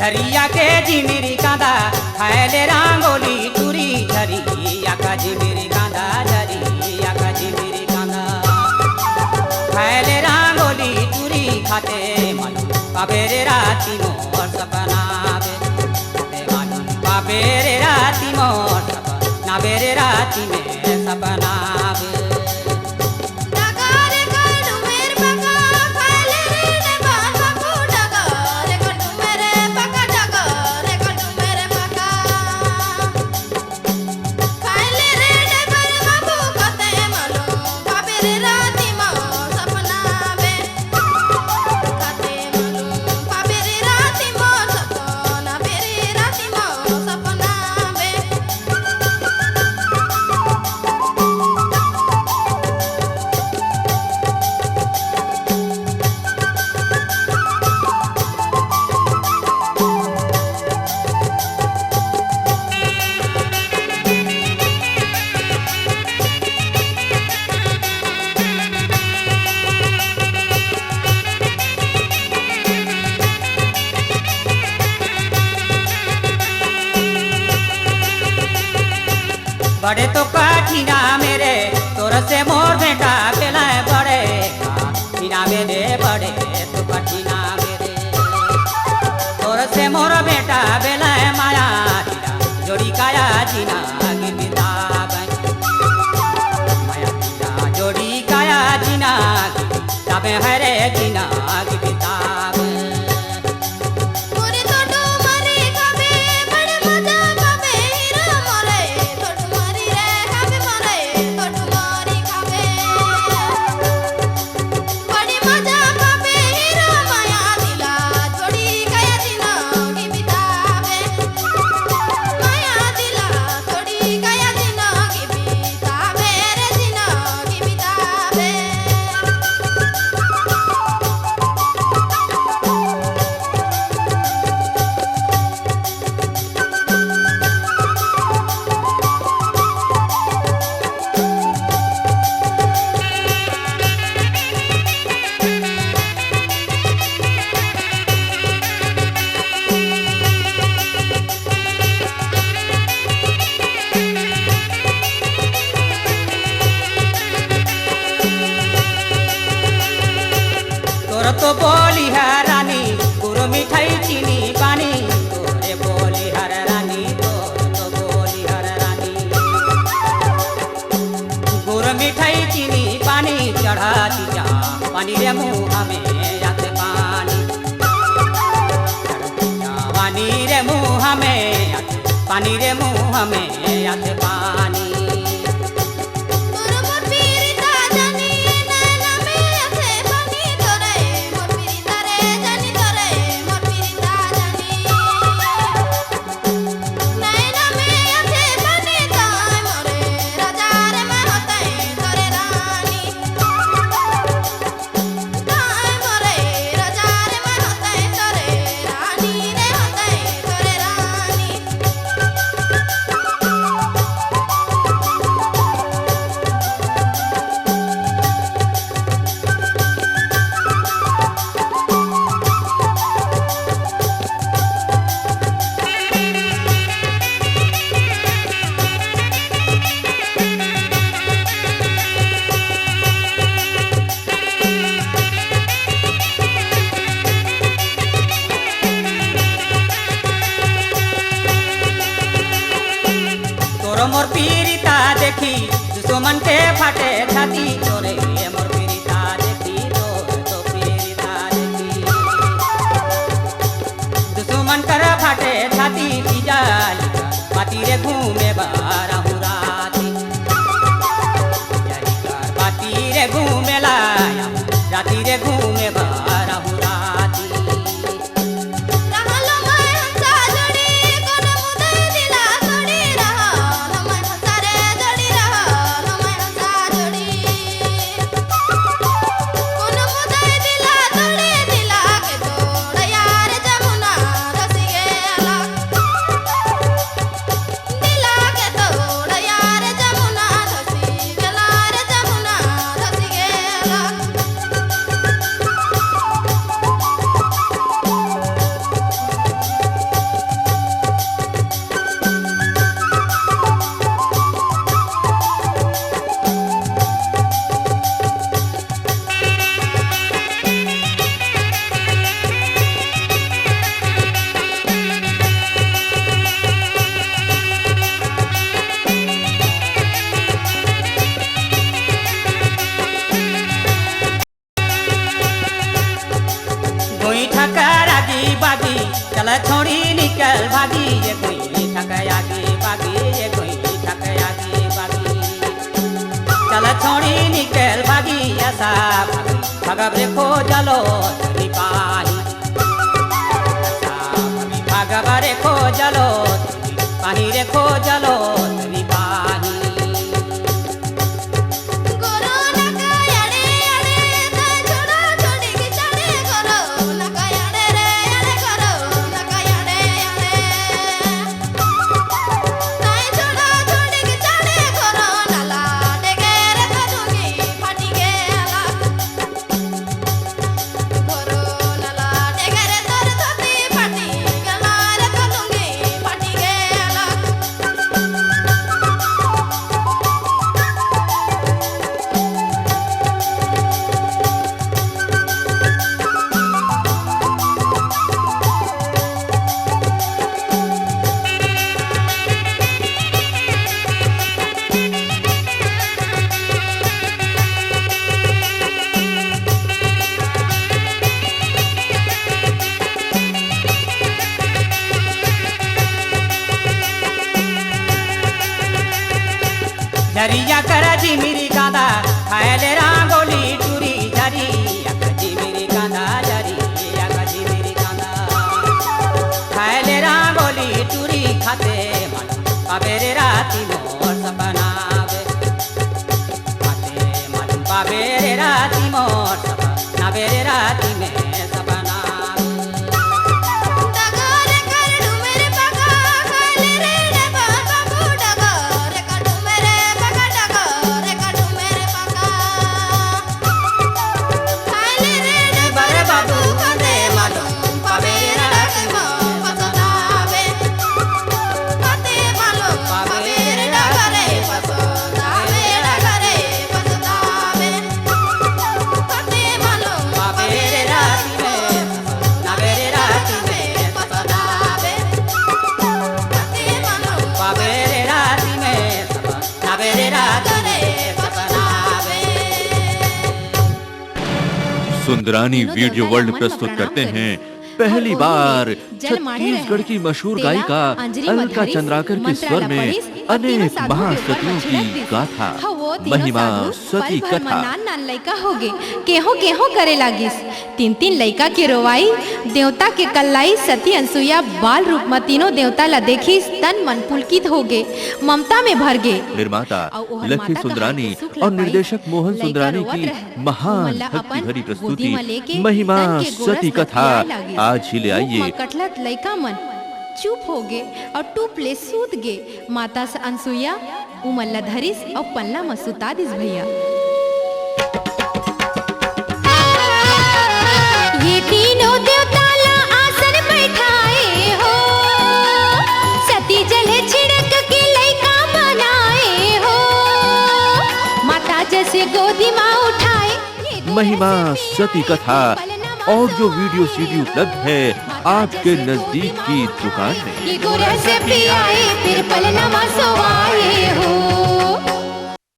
झरिया के झिमिरी कांदा खाएले रांगोली टूरी झरिया का झिमिरी कांदा झरिया का झिमिरी कांदा खाएले रांगोली टूरी खाते मालूम पाबेरे राती मोर सपनावे खाते मालूम पाबेरे राती मोर सपना बेरे राती में सपनावे बड़े तो काठिना मेरे तोर से मोर बेटा बेला बड़े काठिना मेरे बड़े तो काठिना मेरे तोर से मोर बेटा बेला माया जीना जोड़ी काया जीना गिरता माया जीना जोड़ी काया जीना तबे हरे जीना गिरता तो बोली है रानी गुरु मिठाई चीनी पानी तोरे बोली हर रानी तो बोली हर रानी गुरु मिठाई चीनी पानी चढ़ाती जा पानी रे मुँह में आते पानी पानी रे मुँह में पानी रे मुँह में आते पानी मोर पीरिता देखी दुश्मन के फाटे छाती तोरे मोर पीरिता देखी तो पीरिता देखी दुश्मन कर फाटे छाती जाली पाती रे घूमे बारहु राती पाती रे घूमे लाया राती रे घूमे बारहु राती दिला के तो चल छोड़ी निकल भागी ये कोई ठकया की बागी ये कोई ठकया की बागी चल छोड़ी निकल भागी ऐसा भगव रे खो जलो पाही भगव रे खो जलो पाही रे खो जलो पाही झरिया कर झिमिरी कांदा खायले रांगोली टुरी झरिया कर झिमिरी कांदा झरिया कर झिमिरी कांदा खायले रांगोली टुरी खाते पाबेरे राती मोर सपनावे खाते मन पाबेरे राती मोर सपनावे राती में सुंदरानी वीडियो वर्ल्ड प्रस्तुत करते हैं पहली बार छत्तीसगढ़ की मशहूर गायिका अलका चंद्राकर के स्वर में अनेक महासतियों की गाथा महिमा सती कथा लइका होगे केहो केहो करे लागिस तीन तीन लइका के रोवाई देवता के कल्लाई सती अनसुईया बाल रूप में तीनों देवता ला देखी तन मन पुलकित होगे ममता में भर गे। निर्माता लखी सुंदरानी और निर्देशक मोहन सुंदरानी की महान भक्ति भरी प्रस्तुति महिमा सती कथा आज ही ले आइए। कटलत लइका मन चुप हो गे और टूप ले सूत गे माता से अनसुईया उमल्ला धरिस और पल्ला में सुता दिस भैया। ये तीनों देवता ला आसन बैठाए हो सती जल छिड़क के लइका बनाए हो माता जैसे गोदी में उठाए। महिमा सती कथा ऑडियो वीडियो सीडी उपलब्ध है आपके नजदीक की दुकान में। ये गोरा से पियाए फिर पलना में सोवाए हो।